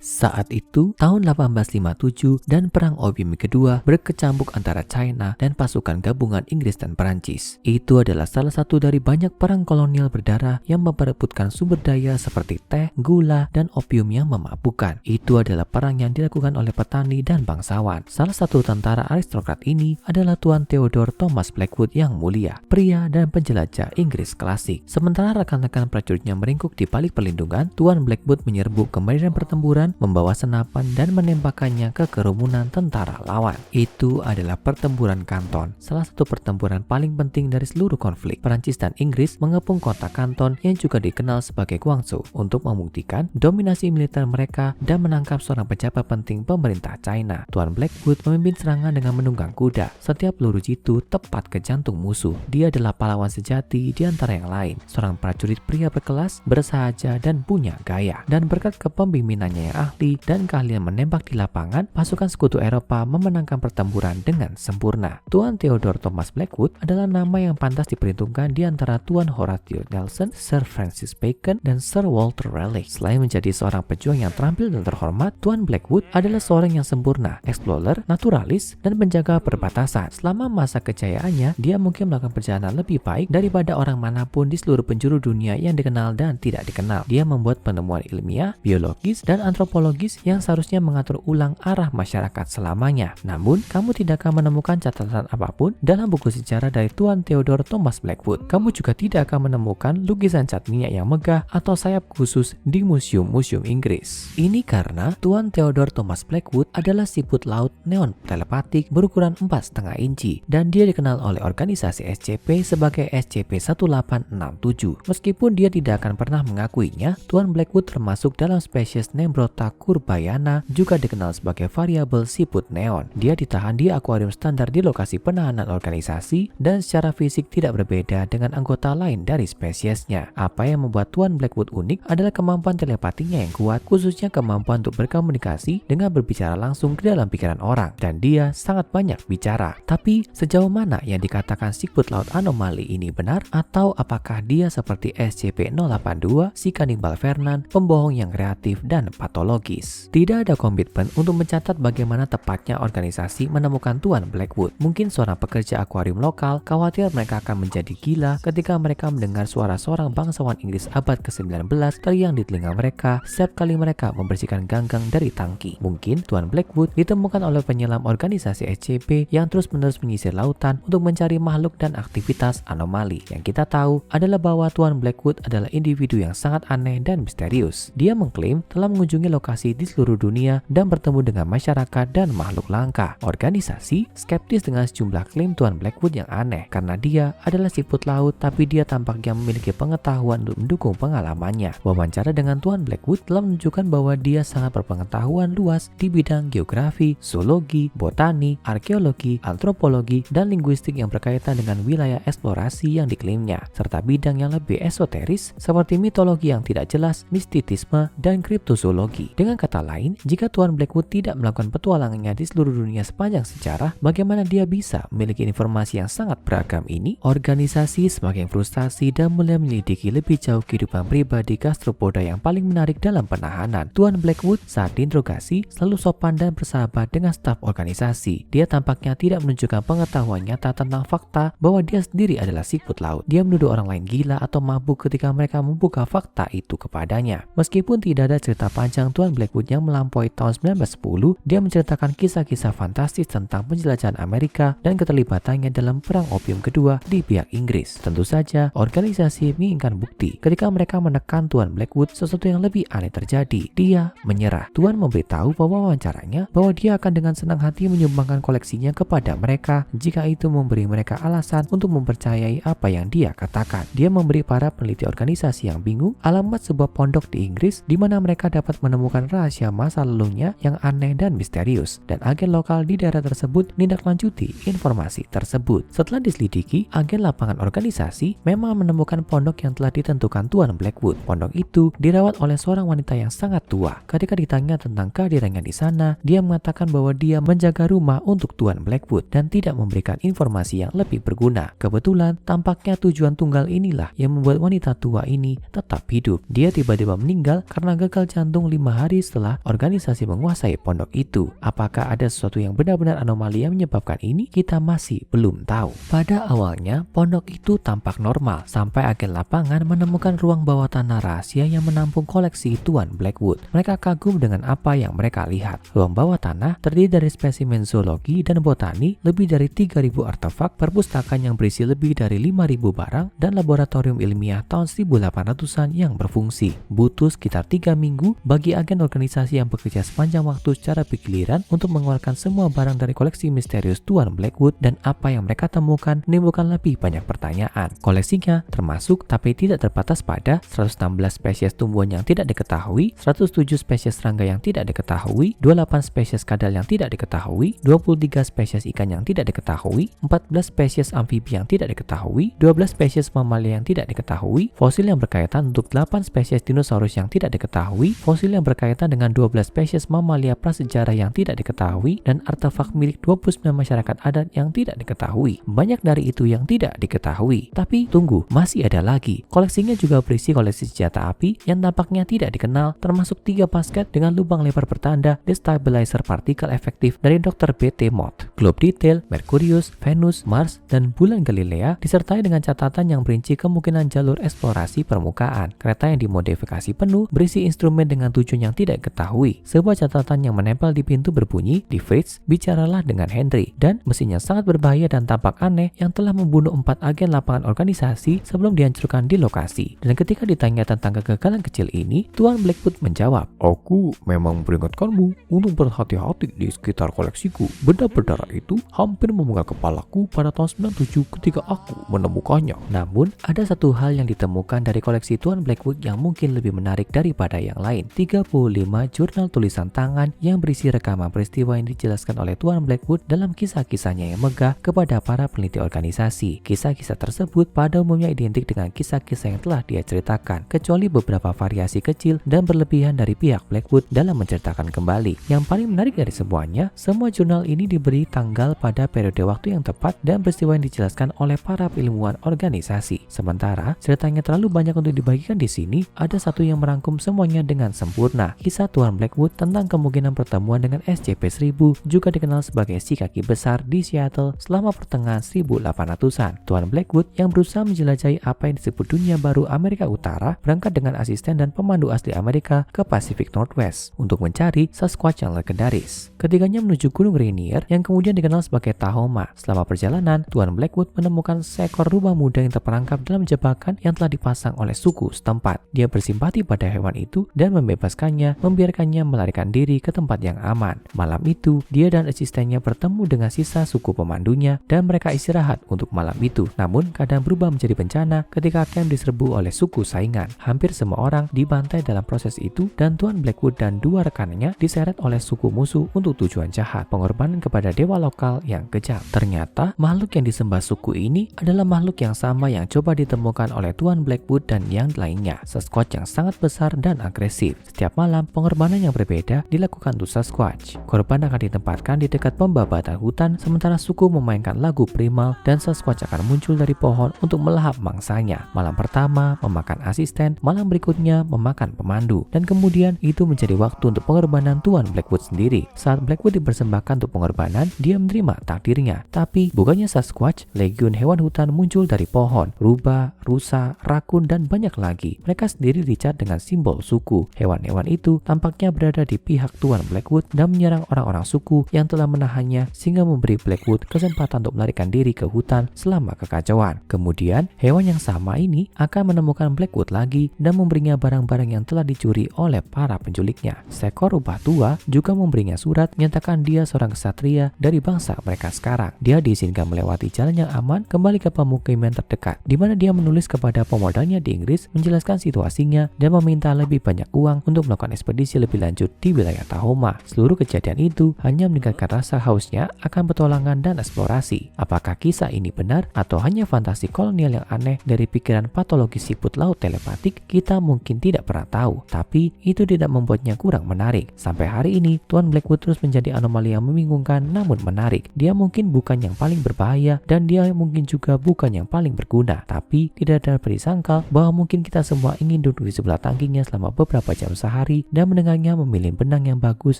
Saat itu, tahun 1857 dan Perang Opium Kedua berkecamuk antara China dan pasukan gabungan Inggris dan Perancis. Itu adalah salah satu dari banyak perang kolonial berdarah yang memperebutkan sumber daya seperti teh, gula, dan opium yang memabukkan. Itu adalah perang yang dilakukan oleh petani dan bangsawan. Salah satu tentara aristokrat ini adalah Tuan Theodore Thomas Blackwood yang mulia, pria dan penjelajah Inggris klasik. Sementara rekan-rekan prajuritnya meringkuk di balik perlindungan, Tuan Blackwood menyerbu ke medan pertempuran, membawa senapan dan menembakkannya ke kerumunan tentara lawan. Itu adalah pertempuran Canton, salah satu pertempuran paling penting dari seluruh konflik. Perancis dan Inggris mengepung kota Canton yang juga dikenal sebagai Guangzhou untuk membuktikan dominasi militer mereka dan menangkap seorang pejabat penting pemerintah China. Tuan Blackwood memimpin serangan dengan menunggang kuda. Setiap peluru jitu tepat ke jantung musuh. Dia adalah pahlawan sejati di antara yang lain, seorang prajurit pria berkelas, bersahaja dan punya gaya. Dan berkat kepemimpinannya yang ahli dan keahlian menembak di lapangan, pasukan sekutu Eropa memenangkan pertempuran dengan sempurna. Tuan Theodore Thomas Blackwood adalah nama yang pantas diperhitungkan di antara Tuan Horatio Nelson, Sir Francis Bacon, dan Sir Walter Raleigh. Selain menjadi seorang pejuang yang terampil dan terhormat, Tuan Blackwood adalah seorang yang sempurna, explorer, naturalis, dan penjaga perbatasan. Selama masa kejayaannya, dia mungkin melakukan perjalanan lebih baik daripada orang manapun di seluruh penjuru dunia yang dikenal dan tidak dikenal. Dia membuat penemuan ilmiah, biologis, dan antropologis yang seharusnya mengatur ulang arah masyarakat selamanya. Namun, kamu tidak akan menemukan catatan apapun dalam buku sejarah dari Tuan Theodore Thomas Blackwood. Kamu juga tidak akan menemukan lukisan cat minyak yang megah atau sayap khusus di museum-museum Inggris. Ini karena Tuan Theodore Thomas Blackwood adalah siput laut neon telepatik berukuran 4,5 inci dan dia dikenal oleh organisasi SCP sebagai SCP-1867. Meskipun dia tidak akan pernah mengakuinya, Tuan Blackwood termasuk dalam spesies Nembrota curbayana, juga dikenal sebagai variabel siput neon. Dia ditahan di akuarium standar di lokasi penahanan organisasi dan secara fisik tidak berbeda dengan anggota lain dari spesiesnya. Apa yang membuat Tuan Blackwood unik adalah kemampuan telepatinya yang kuat, khususnya kemampuan untuk berkomunikasi dengan berbicara langsung ke dalam pikiran orang, dan dia sangat banyak bicara. Tapi sejauh mana yang dikatakan siput laut anomali ini benar, atau apakah dia seperti SCP-082, si kanibal Vernon, pembohong yang kreatif dan patologis? Tidak ada komitmen untuk mencatat bagaimana tepatnya organisasi menemukan Tuan Blackwood. Mungkin seorang pekerja akuarium lokal khawatir mereka akan menjadi gila ketika mereka mendengar suara seorang bangsawan Inggris abad ke-19 teriang di telinga mereka setiap kali mereka membersihkan ganggang dari tangki. Mungkin Tuan Blackwood ditemukan oleh penyelam organisasi SCP yang terus-menerus menyisir lautan untuk mencari makhluk dan aktivitas anomali. Yang kita tahu adalah bahwa Tuan Blackwood adalah individu yang sangat aneh dan misterius. Dia mengklaim telah mengunjungi lokasi di seluruh dunia dan bertemu dengan masyarakat dan makhluk langka. Organisasi skeptis dengan sejumlah klaim Tuan Blackwood yang aneh karena dia adalah siput laut, tapi dia tampaknya memiliki pengetahuan untuk mendukung pengalamannya. Wawancara dengan Tuan Blackwood telah menunjukkan bahwa dia sangat berpengetahuan luas di bidang geografi, zoologi, botani, arkeologi, antropologi, dan linguistik yang berkaitan dengan wilayah eksplorasi yang diklaimnya, serta bidang yang lebih esoteris seperti mitologi yang tidak jelas, mistitisme, dan kriptozoologi. Dengan kata lain, jika Tuan Blackwood tidak melakukan petualangannya di seluruh dunia sepanjang sejarah, bagaimana dia bisa memiliki informasi yang sangat beragam ini? Organisasi semakin frustasi dan mulai menyelidiki lebih jauh kehidupan pribadi gastropoda yang paling menarik dalam penahanan. Tuan Blackwood saat diinterogasi selalu sopan dan bersahabat dengan staf organisasi. Dia tampaknya tidak menunjukkan pengetahuan nyata tentang fakta bahwa dia sendiri adalah siput laut. Dia menuduh orang lain gila atau mabuk ketika mereka membuka fakta itu kepadanya. Meskipun tidak ada cerita panjang Tuan Blackwood yang melampaui tahun 1910, dia menceritakan kisah-kisah fantastis tentang penjelajahan Amerika dan keterlibatannya dalam Perang Opium Kedua di pihak Inggris. Tentu saja, organisasi menginginkan bukti. Ketika mereka menekan Tuan Blackwood, sesuatu yang lebih aneh terjadi. Dia menyerah. Tuan memberitahu bahwa wawancaranya bahwa dia akan dengan senang hati menyumbangkan koleksinya kepada mereka jika itu memberi mereka alasan untuk mempercayai apa yang dia katakan. Dia memberi para peneliti organisasi yang bingung alamat sebuah pondok di Inggris di mana mereka dapat menemukan rahasia masa lalunya yang aneh dan misterius, dan agen lokal di daerah tersebut menindaklanjuti informasi tersebut. Setelah diselidiki, agen lapangan organisasi memang menemukan pondok yang telah ditentukan Tuan Blackwood. Pondok itu dirawat oleh seorang wanita yang sangat tua. Ketika ditanya tentang kehadirannya di sana, dia mengatakan bahwa dia menjaga rumah untuk Tuan Blackwood dan tidak memberikan informasi yang lebih berguna. Kebetulan, tampaknya tujuan tunggal inilah yang membuat wanita tua ini tetap hidup. Dia tiba-tiba meninggal karena gagal jantung 5 5 hari setelah organisasi menguasai pondok itu. Apakah ada sesuatu yang benar-benar anomali yang menyebabkan ini? Kita masih belum tahu. Pada awalnya, pondok itu tampak normal sampai agen lapangan menemukan ruang bawah tanah rahasia yang menampung koleksi Tuan Blackwood. Mereka kagum dengan apa yang mereka lihat. Ruang bawah tanah terdiri dari spesimen zoologi dan botani, lebih dari 3.000 artefak, perpustakaan yang berisi lebih dari 5.000 barang, dan laboratorium ilmiah tahun 1800-an yang berfungsi. Butuh sekitar 3 minggu bagi agen organisasi yang bekerja sepanjang waktu secara bergiliran untuk mengeluarkan semua barang dari koleksi misterius Tuan Blackwood, dan apa yang mereka temukan menimbulkan lebih banyak pertanyaan. Koleksinya termasuk tapi tidak terbatas pada 116 spesies tumbuhan yang tidak diketahui, 107 spesies serangga yang tidak diketahui, 28 spesies kadal yang tidak diketahui, 23 spesies ikan yang tidak diketahui, 14 spesies amfibi yang tidak diketahui, 12 spesies mamalia yang tidak diketahui, fosil yang berkaitan untuk 8 spesies dinosaurus yang tidak diketahui, fosil yang berkaitan dengan 12 spesies mamalia prasejarah yang tidak diketahui, dan artefak milik 29 masyarakat adat yang tidak diketahui. Banyak dari itu yang tidak diketahui. Tapi tunggu, masih ada lagi. Koleksinya juga berisi koleksi senjata api yang tampaknya tidak dikenal, termasuk 3 basket dengan lubang lebar bertanda destabilizer partikel efektif dari Dr. B.T. Mott. Globe detail, Merkurius, Venus, Mars, dan bulan Galilea disertai dengan catatan yang berinci kemungkinan jalur eksplorasi permukaan. Kereta yang dimodifikasi penuh berisi instrumen dengan tujuan yang tidak diketahui. Sebuah catatan yang menempel di pintu berbunyi, "Di Fates, bicaralah dengan Henry," dan mesin yang sangat berbahaya dan tampak aneh yang telah membunuh 4 agen lapangan organisasi sebelum dihancurkan di lokasi. Dan ketika ditanya tentang kegagalan kecil ini, Tuan Blackwood menjawab, "Aku memang memperingatkanmu untuk berhati-hati di sekitar koleksiku. Benda berdarah itu hampir memegang kepalaku pada tahun 97 ketika aku menemukannya." Namun, ada satu hal yang ditemukan dari koleksi Tuan Blackwood yang mungkin lebih menarik daripada yang lain. 35 jurnal tulisan tangan yang berisi rekaman peristiwa yang dijelaskan oleh Tuan Blackwood dalam kisah-kisahnya yang megah kepada para peneliti organisasi. Kisah-kisah tersebut pada umumnya identik dengan kisah-kisah yang telah dia ceritakan, kecuali beberapa variasi kecil dan berlebihan dari pihak Blackwood dalam menceritakan kembali. Yang paling menarik dari semuanya, semua jurnal ini diberi tanggal pada periode waktu yang tepat dan peristiwa yang dijelaskan oleh para ilmuwan organisasi. Sementara ceritanya terlalu banyak untuk dibagikan di sini, ada satu yang merangkum semuanya dengan sempurna. Kisah Tuan Blackwood tentang kemungkinan pertemuan dengan SCP-1000, juga dikenal sebagai si kaki besar di Seattle selama pertengahan 1800-an. Tuan Blackwood yang berusaha menjelajahi apa yang disebut dunia baru Amerika Utara berangkat dengan asisten dan pemandu asli Amerika ke Pacific Northwest untuk mencari Sasquatch yang legendaris. Ketiganya menuju Gunung Rainier yang kemudian dikenal sebagai Tahoma. Selama perjalanan, Tuan Blackwood menemukan seekor rubah muda yang terperangkap dalam jebakan yang telah dipasang oleh suku setempat. Dia bersimpati pada hewan itu dan membebaskannya, membiarkannya melarikan diri ke tempat yang aman. Malam itu, dia dan asistennya bertemu dengan sisa suku pemandunya dan mereka istirahat untuk malam itu. Namun, keadaan berubah menjadi bencana ketika camp diserbu oleh suku saingan. Hampir semua orang dibantai dalam proses itu dan Tuan Blackwood dan 2 rekannya diseret oleh suku musuh untuk tujuan jahat, pengorbanan kepada dewa lokal yang kejam. Ternyata, makhluk yang disembah suku ini adalah makhluk yang sama yang coba ditemukan oleh Tuan Blackwood dan yang lainnya, Sasquatch yang sangat besar dan agresif. Setiap malam, pengorbanan yang berbeda dilakukan untuk Sasquatch. Korban akan ditempatkan di dekat pembabatan hutan, sementara suku memainkan lagu primal dan Sasquatch akan muncul dari pohon untuk melahap mangsanya. Malam pertama memakan asisten, malam berikutnya memakan pemandu, dan kemudian itu menjadi waktu untuk pengorbanan Tuan Blackwood sendiri. Saat Blackwood dipersembahkan untuk pengorbanan, dia menerima takdirnya. Tapi bukannya Sasquatch, legiun hewan hutan muncul dari pohon, rubah, rusa, rakun, dan banyak lagi. Mereka sendiri dicat dengan simbol suku. Hewan-hewan itu tampaknya berada di pihak Tuan Blackwood dan menyerang orang-orang suku yang telah menahannya, sehingga memberi Blackwood kesempatan untuk melarikan diri ke hutan selama kekacauan. Kemudian, hewan yang sama ini akan menemukan Blackwood lagi dan memberinya barang-barang yang telah dicuri oleh para penculiknya. Seekor rubah tua juga memberinya surat menyatakan dia seorang kesatria dari bangsa mereka sekarang. Dia diizinkan melewati jalan yang aman kembali ke pemukiman terdekat, di mana dia menulis kepada pemodalnya di Inggris menjelaskan situasinya dan meminta lebih banyak uang untuk melakukan ekspedisi lebih lanjut di wilayah Tahoma. Seluruh kejadian itu hanya meningkatkan rasa hausnya akan petualangan dan eksplorasi. Apakah kisah ini benar atau hanya fantasi kolonial yang aneh dari pikiran patologis siput laut telepatik? Kita mungkin tidak pernah tahu, tapi itu tidak membuatnya kurang menarik. Sampai hari ini, Tuan Blackwood terus menjadi anomali yang membingungkan namun menarik. Dia mungkin bukan yang paling berbahaya dan dia mungkin juga bukan yang paling berguna, tapi tidak dapat disangkal bahwa mungkin kita semua ingin duduk di sebelah tangkinya selama beberapa jam sehari matahari dan mendengarnya memilih benang yang bagus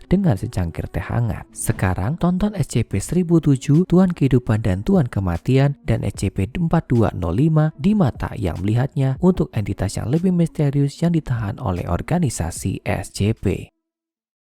dengan secangkir teh hangat. Sekarang tonton SCP-1007 Tuan Kehidupan dan Tuan Kematian dan SCP-4205 di Mata yang Melihatnya untuk entitas yang lebih misterius yang ditahan oleh organisasi SCP.